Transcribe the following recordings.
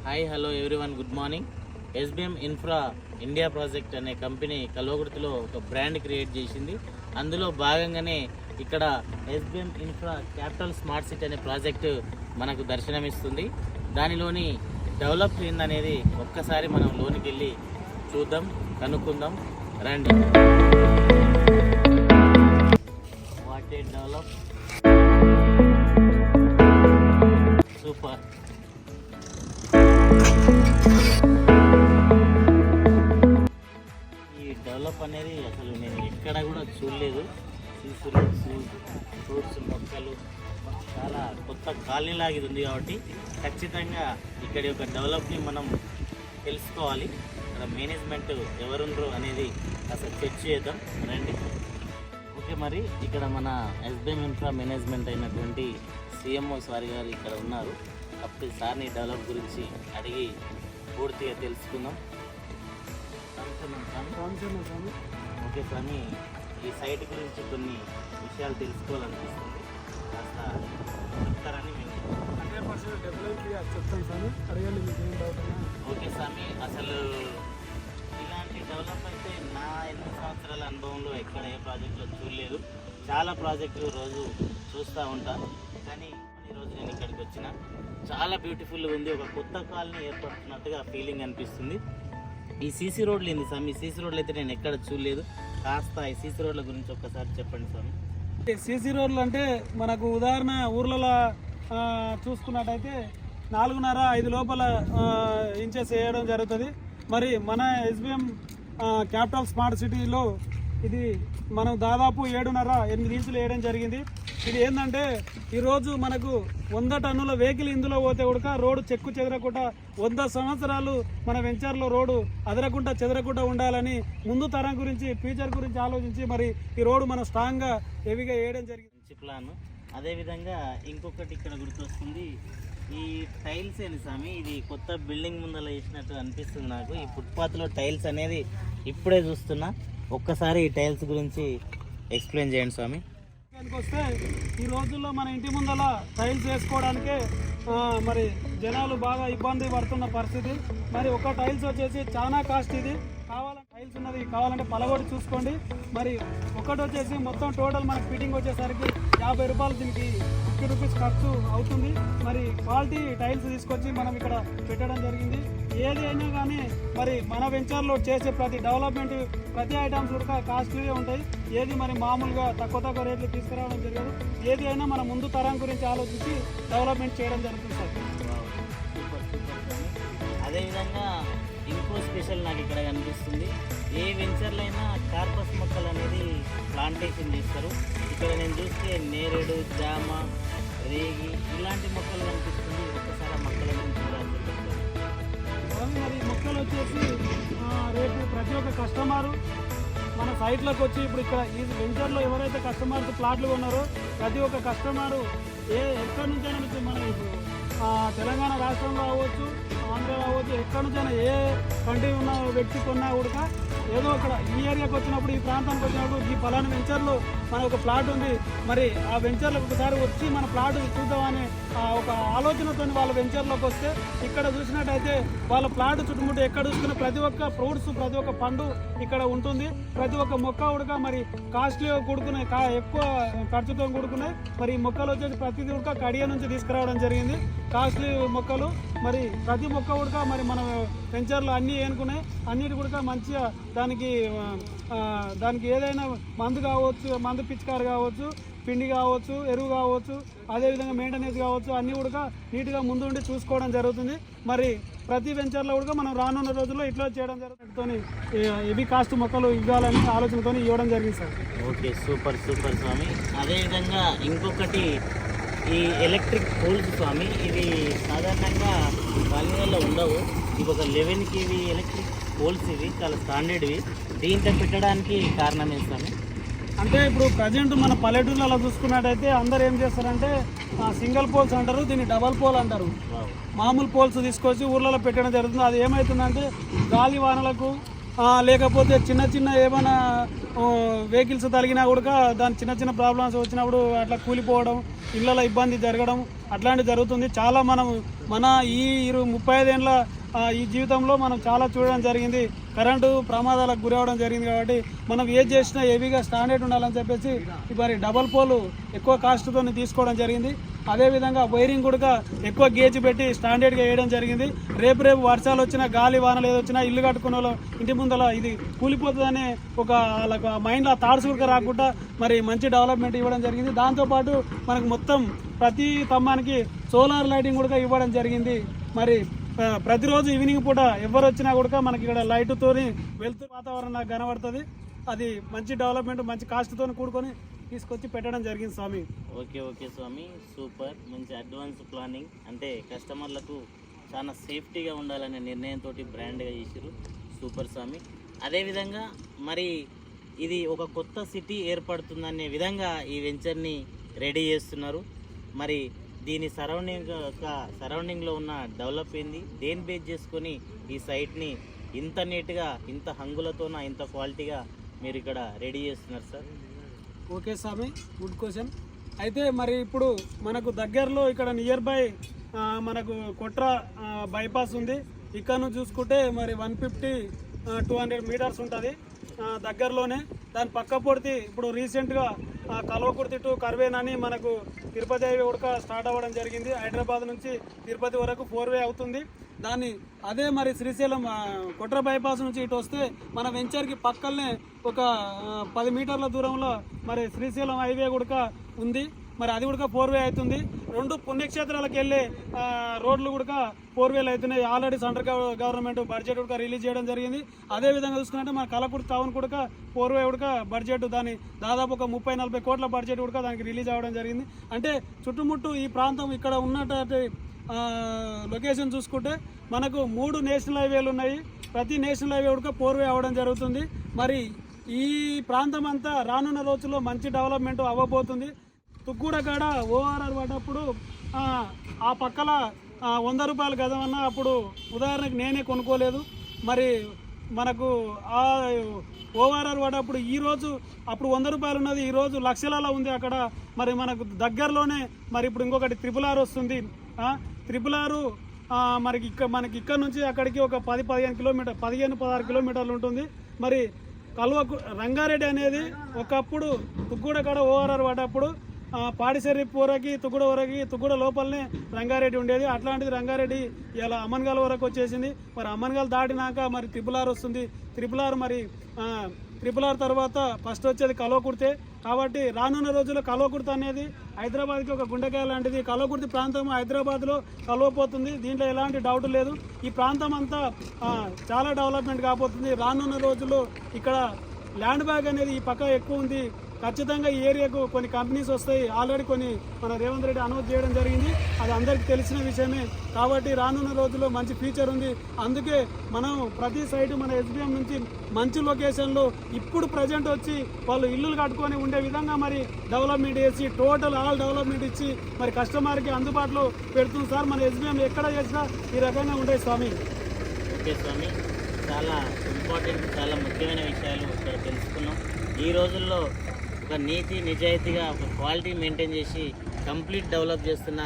Hi hello everyone, good morning. SBM infra India project అనే company కల్వకుర్తిలో ఒక brand create చేసింది. అందులో భాగంగానే ఇక్కడ SBM infra capital smart city అనే ప్రాజెక్టు మనకు దర్శనమిస్తుంది. దానిలోని డెవలప్ అనేది ఒక్కసారి మనం లోనికి వెళ్ళి చూద్దాం, కనుక్కుందాం రండి. What a develop, super. ఈ డెవలప్ అనేది అసలు నేను ఎక్కడ కూడా చూడలేదు. సీసీ రోడ్స్, ఫ్రూట్స్ మొక్కలు, చాలా కొత్త కాలనీ లాగా ఉంది. కాబట్టి ఖచ్చితంగా ఇక్కడ యొక్క డెవలప్ని మనం తెలుసుకోవాలి. ఇక్కడ మేనేజ్మెంట్ ఎవరుండ్రో అనేది అసలు చెక్ చేద్దాం రండి. ఓకే, మరి ఇక్కడ మన ఎస్బిఎం ఇన్ఫ్రా మేనేజ్మెంట్ అయినటువంటి సిఎంఓ సార్ గారు ఇక్కడ ఉన్నారు. అప్పుడు సార్ని డెవలప్ గురించి అడిగి పూర్తిగా తెలుసుకుందాం. ఓకే స్వామి, ఈ సైట్ గురించి కొన్ని విషయాలు తెలుసుకోవాలనిపిస్తుంది, కాస్త చెప్తారని మేము. 100% డెఫినెట్గా చెప్తాను స్వామి, అడగండి మీకు ఏం డౌట్. ఓకే స్వామి, అసలు ఇలాంటి డెవలప్ అయితే నా 8 సంవత్సరాల అనుభవంలో ఎక్కడ ఏ ప్రాజెక్టులో చూడలేదు. చాలా ప్రాజెక్టులు రోజు చూస్తూ ఉంటాను, కానీ ఈరోజు నేను ఇక్కడికి వచ్చిన చాలా బ్యూటిఫుల్గా ఉంది. ఒక కొత్త కాలనీ ఏర్పడుతున్నట్టుగా ఫీలింగ్ అనిపిస్తుంది. ఈ సీసీ రోడ్లు ఏంది స్వామి? సీసీ రోడ్లు అయితే నేను ఎక్కడ చూడలేదు. కాస్త ఈ సీసీ రోడ్ల గురించి ఒక్కసారి చెప్పండి స్వామి. సీసీ రోడ్లు అంటే మనకు ఉదాహరణ ఊర్లలో చూసుకున్నట్టయితే 4.5 లోపల ఇంచెస్ వేయడం జరుగుతుంది. మరి మన ఎస్బిఎం క్యాపిటల్ స్మార్ట్ సిటీలో ఇది మనం దాదాపు 7.5-8 ఇంచులు వేయడం జరిగింది. ఇది ఏంటంటే ఈరోజు మనకు 100 టన్నుల వెహికల్ ఇందులో పోతే కూడా రోడ్డు చెక్కు చెదరకుండా 100 సంవత్సరాలు మన వెంచర్లో రోడ్డు అదరకుండా చెదరకుండా ఉండాలని ముందు తరం గురించి, ఫ్యూచర్ గురించి ఆలోచించి మరి ఈ రోడ్డు మనం స్ట్రాంగ్గా హెవీగా వేయడం జరిగింది. మంచి ప్లాన్. అదేవిధంగా ఇంకొకటి ఇక్కడ గుర్తొస్తుంది, ఈ టైల్స్ ఏంటి స్వామి? ఇది కొత్త బిల్డింగ్ ముందర వేసినట్టు అనిపిస్తుంది నాకు. ఈ ఫుట్పాత్లో టైల్స్ అనేది ఇప్పుడే చూస్తున్నా. ఒక్కసారి ఈ టైల్స్ గురించి ఎక్స్ప్లెయిన్ చేయండి స్వామి. వస్తే ఈ రోజుల్లో మన ఇంటి ముందల టైల్స్ వేసుకోవడానికే మరి జనాలు బాగా ఇబ్బంది పడుతున్న పరిస్థితి. మరి ఒక టైల్స్ వచ్చేసి చాలా కాస్ట్. ఇది కావాలంటే టైల్స్ ఉన్నది కావాలంటే పలగొట్టి చూసుకోండి. మరి ఒకటి వచ్చేసి మొత్తం టోటల్ మనకి ఫిట్టింగ్ వచ్చేసరికి 50 రూపాయలు, దీనికి 50 రూపీస్ ఖర్చు అవుతుంది. మరి క్వాలిటీ టైల్స్ తీసుకొచ్చి మనం ఇక్కడ పెట్టడం జరిగింది. ఏది అయినా కానీ మరి మన వెంచర్లో చేసే ప్రతి డెవలప్మెంట్, ప్రతి ఐటమ్స్ కూడా కాస్ట్లీగా ఉంటాయి. ఏది మరి మామూలుగా తక్కువ రేట్లు తీసుకురావడం జరిగదు. ఏది అయినా మన ముందు తరం గురించి ఆలోచించి డెవలప్మెంట్ చేయడం జరుగుతుంది సార్. సూపర్ సూపర్ స్వామి. అదేవిధంగా ఇంకో స్పెషల్ నాకు ఇక్కడ కనిపిస్తుంది, ఏ వెంచర్లో అయినా కార్పస్ మొక్కలు అనేది ప్లాంటేషన్ చేస్తారు. ఇక్కడ నేను చూస్తే నేరేడు, జామ, రేగి ఇలాంటి మొక్కలు కనిపిస్తుంది. ఒక్కసారి ఆ మొక్కల గురించి కూడా చెప్పండి. మరి మొక్కలు వచ్చేసి రేపు ప్రతి ఒక్క కస్టమరు మన సైట్లోకి వచ్చి ఇప్పుడు ఇక్కడ ఈ వెంచర్లో ఎవరైతే కస్టమర్స్ ప్లాట్లు ఉన్నారో ప్రతి ఒక్క కస్టమరు ఎక్కడి నుంచైనా నుంచి మనం ఇప్పుడు తెలంగాణ రాష్ట్రంలో అవ్వచ్చు, ఆంధ్ర అవ్వచ్చు, ఎక్కడి నుంచైనా ఏ కంట్రీ ఉన్న వ్యక్తి కొన్నా కూడా ఏదో అక్కడ ఈ ఏరియాకి వచ్చినప్పుడు, ఈ ప్రాంతానికి వచ్చినప్పుడు ఈ ఫలానా వెంచర్లో మన ఒక ప్లాట్ ఉంది, మరి ఆ వెంచర్లో ఒకసారి వచ్చి మన ప్లాట్ చూద్దామని ఒక ఆలోచనతో వాళ్ళ వెంచర్లోకి వస్తే ఇక్కడ చూసినట్టయితే వాళ్ళ ప్లాట్ చుట్టుముట్టు ఎక్కడ చూసుకున్న ప్రతి ఒక్క ఫ్రూట్స్, ప్రతి ఒక్క పండు ఇక్కడ ఉంటుంది. ప్రతి ఒక్క మొక్క ఉడక మరి కాస్ట్లీగా కూడుకున్నాయి, ఎక్కువ ఖర్చుతో కూడుకున్నాయి. మరి ఈ మొక్కలు వచ్చేసి ప్రతిదీ ఉడక కడియ నుంచి తీసుకురావడం జరిగింది. కాస్ట్లీ మొక్కలు మరి ప్రతి మొక్క ఉడక మరి మన వెంచర్లో అన్నీ ఏనుకున్నాయి. అన్నిటి కూడా మంచిగా దానికి ఏదైనా మందు కావచ్చు, మందు పిచికారు కావచ్చు, పిండి కావచ్చు, ఎరువు కావచ్చు, అదేవిధంగా మెయింటెనెన్స్ కావచ్చు, అన్నీ కూడా నీట్గా ముందుండి చూసుకోవడం జరుగుతుంది. మరి ప్రతి వెంచర్లో కూడా మనం రానున్న రోజుల్లో ఇట్లా చేయడం జరుగుతుంది. ఇవి కాస్ట్ మొక్కలు ఇవ్వాలని ఆలోచనతో ఇవ్వడం జరిగింది సార్. ఓకే, సూపర్ సూపర్ స్వామి. అదేవిధంగా ఇంకొకటి ఈ ఎలక్ట్రిక్ పోల్స్ స్వామి, ఇవి సాధారణంగా కాలనీలలో ఉండవు. ఇవి ఒక 11 kV ఎలక్ట్రిక్ పోల్స్, ఇవి చాలా స్టాండర్డ్వి. దీంట్లో పెట్టడానికి కారణం ఏంటి స్వామి? అంటే ఇప్పుడు ప్రజెంట్ మన పల్లెటూళ్ళలో చూసుకున్నట్టయితే అందరు ఏం చేస్తారంటే సింగిల్ పోల్స్ అంటారు, దీన్ని డబల్ పోల్ అంటారు. మామూలు పోల్స్ తీసుకొచ్చి ఊర్లలో పెట్టడం జరుగుతుంది. అది ఏమవుతుందంటే గాలి వానలకు లేకపోతే చిన్న చిన్న ఏమైనా వెహికల్స్ తగిలినా కూడా దాని చిన్న చిన్న ప్రాబ్లమ్స్ వచ్చినప్పుడు అట్లా కూలిపోవడం, ఇళ్ళలో ఇబ్బంది జరగడం అట్లాంటివి జరుగుతుంది. చాలా మనం మన ఈ 35 ఏళ్ళ ఈ జీవితంలో మనం చాలా చూడడం జరిగింది. కరెంటు ప్రమాదాలకు గురవడం జరిగింది. కాబట్టి మనం ఏది చేసినా హెవీగా స్టాండర్డ్ ఉండాలని చెప్పేసి మరి డబల్ పోలు ఎక్కువ కాస్ట్తో తీసుకోవడం జరిగింది. అదేవిధంగా వైరింగ్ కూడా ఎక్కువ గేజ్ పెట్టి స్టాండర్డ్గా వేయడం జరిగింది. రేపు వర్షాలు వచ్చినా గాలి వానలు ఏదొచ్చినా ఇల్లు కట్టుకున్న వాళ్ళు ఇంటి ముందర ఇది కూలిపోతుందనే ఒక వాళ్ళకు మైండ్లో థాట్స్ కూడా రాకుండా మరి మంచి డెవలప్మెంట్ ఇవ్వడం జరిగింది. దాంతోపాటు మనకు మొత్తం ప్రతి స్తంభానికి సోలార్ లైటింగ్ కూడా ఇవ్వడం జరిగింది. మరి ప్రతిరోజు ఈవినింగ్ పూట ఎవరు వచ్చినా కూడా మనకి ఇక్కడ లైట్తో వెళ్తూ వాతావరణం నాకు కనబడుతుంది. అది మంచి డెవలప్మెంట్ మంచి కాస్ట్తో కూడుకొని తీసుకొచ్చి పెట్టడం జరిగింది స్వామి. ఓకే స్వామి, సూపర్. మంచి అడ్వాన్స్ ప్లానింగ్, అంటే కస్టమర్లకు చాలా సేఫ్టీగా ఉండాలనే నిర్ణయంతో బ్రాండ్గా చేసారు. సూపర్ స్వామి. అదేవిధంగా మరి ఇది ఒక కొత్త సిటీ ఏర్పడుతుందనే విధంగా ఈ వెంచర్ని రెడీ చేస్తున్నారు. మరి దీని సరౌండింగ్లో ఉన్న డెవలప్ ఏంది, దేని బేస్ చేసుకొని ఈ సైట్ని ఇంత నీట్గా ఇంత హంగులతోన ఇంత క్వాలిటీగా మీరు ఇక్కడ రెడీ చేస్తున్నారు సార్? ఓకే స్వామి, గుడ్ క్వశ్చన్. అయితే మరి ఇప్పుడు మనకు దగ్గరలో ఇక్కడ నియర్ బై మనకు కొట్ర బైపాస్ ఉంది. ఇక్కడ నుంచి చూసుకుంటే మరి 150-200 మీటర్స్ ఉంటుంది దగ్గరలోనే. దాని పక్క పొడితే ఇప్పుడు రీసెంట్గా కల్వకుర్తి టు కర్వేన్ అని మనకు తిరుపతి హైవే కూడా స్టార్ట్ అవ్వడం జరిగింది. హైదరాబాద్ నుంచి తిరుపతి వరకు 4 వే అవుతుంది. అదే మరి శ్రీశైలం కొట్ర బైపాస్ నుంచి ఇటు వస్తే మన వెంచర్కి పక్కనే ఒక 10 మీటర్ల దూరంలో మరి శ్రీశైలం హైవే కూడా ఉంది. మరి అది కూడా 4 వే అవుతుంది. 2 పుణ్యక్షేత్రాలకు వెళ్ళే రోడ్లు కూడా 4 వేలు అవుతున్నాయి. ఆల్రెడీ సెంట్రల్ గవర్నమెంట్ బడ్జెట్ కూడా రిలీజ్ చేయడం జరిగింది. అదేవిధంగా చూసుకుంటే మన కలకుర్తి టౌన్ కూడా 4 వే కూడా బడ్జెట్ దాని దాదాపు ఒక 30-40 కోట్ల బడ్జెట్ కూడా దానికి రిలీజ్ అవ్వడం జరిగింది. అంటే చుట్టుముట్టు ఈ ప్రాంతం ఇక్కడ ఉన్నటువంటి లొకేషన్ చూసుకుంటే మనకు 3 నేషనల్ హైవేలు ఉన్నాయి. ప్రతి నేషనల్ హైవే కూడా 4 వే అవ్వడం జరుగుతుంది. మరి ఈ ప్రాంతం అంతా రానున్న రోజుల్లో మంచి డెవలప్మెంట్ అవ్వబోతుంది. తుగ్గూడ కాడ ఓఆర్ఆర్ పడ్డప్పుడు ఆ పక్కల 100 రూపాయల గజం అన్న అప్పుడు ఉదాహరణకు నేనే కొనుక్కోలేదు. మరి మనకు ఆ ఓఆర్ఆర్ పడ్డప్పుడు ఈరోజు అప్పుడు 100 రూపాయలు ఉన్నది, ఈరోజు లక్షలలో ఉంది అక్కడ. మరి మనకు దగ్గరలోనే మరి ఇప్పుడు ఇంకొకటి RRR వస్తుంది. RRR మనకి ఇక్కడ నుంచి అక్కడికి ఒక 15-16 కిలోమీటర్లు ఉంటుంది. మరి రంగారెడ్డి అనేది ఒకప్పుడు తుగ్గూడ కాడ ఓఆర్ఆర్ పడ్డప్పుడు పాడిసేరి పూరకి తుగ్గూడ లోపలనే రంగారెడ్డి ఉండేది. అట్లాంటిది రంగారెడ్డి ఇలా అమ్మన్గాల్ వరకు వచ్చేసింది. మరి అమ్మన్గాల్ దాటినాక మరి RRR వస్తుంది. RRR తర్వాత ఫస్ట్ వచ్చేది కల్వకుర్తి. కాబట్టి రానున్న రోజుల్లో కల్వకుర్తి అనేది హైదరాబాద్కి ఒక గుండెకాయ లాంటిది. కల్వకుర్తి ప్రాంతం హైదరాబాద్లో కలవపోతుంది, దీంట్లో ఎలాంటి డౌట్ లేదు. ఈ ప్రాంతం అంతా చాలా డెవలప్మెంట్ కాబోతుంది. రానున్న రోజుల్లో ఇక్కడ ల్యాండ్ బ్యాగ్ అనేది ఈ పక్క ఎక్కువ ఉంది. ఖచ్చితంగా ఈ ఏరియాకు కొన్ని కంపెనీస్ వస్తాయి. ఆల్రెడీ కొన్ని మన రేవంత్ రెడ్డి అనౌన్స్ చేయడం జరిగింది. అది అందరికీ తెలిసిన విషయమే. కాబట్టి రానున్న రోజుల్లో మంచి ఫ్యూచర్ ఉంది. అందుకే మనం ప్రతి సైటు మన SBM నుంచి మంచి లొకేషన్లో ఇప్పుడు ప్రజెంట్ వచ్చి వాళ్ళు ఇల్లులు కట్టుకొని ఉండే విధంగా మరి డెవలప్మెంట్ చేసి టోటల్ ఆల్ డెవలప్మెంట్ ఇచ్చి మరి కస్టమర్కి అందుబాటులో పెడుతుంది సార్. మన SBM ఎక్కడ చేసినా ఈ రకంగా ఉంటాయి స్వామి. ఓకే స్వామి, చాలా ఇంపార్టెంట్ చాలా ముఖ్యమైన విషయాలు ఇక్కడ తెలుసుకున్నాం. ఈ రోజుల్లో ఒక నీతి నిజాయితీగా ఒక క్వాలిటీ మెయింటైన్ చేసి కంప్లీట్ డెవలప్ చేస్తున్న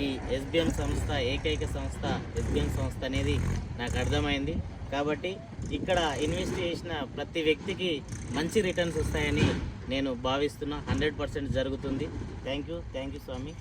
ఈ SBM సంస్థ ఏకైక సంస్థ SBM సంస్థ అనేది నాకు అర్థమైంది. కాబట్టి ఇక్కడ ఇన్వెస్ట్ చేసిన ప్రతి వ్యక్తికి మంచి రిటర్న్స్ వస్తాయని నేను భావిస్తున్నా. 100% జరుగుతుంది. Thank you Swamy.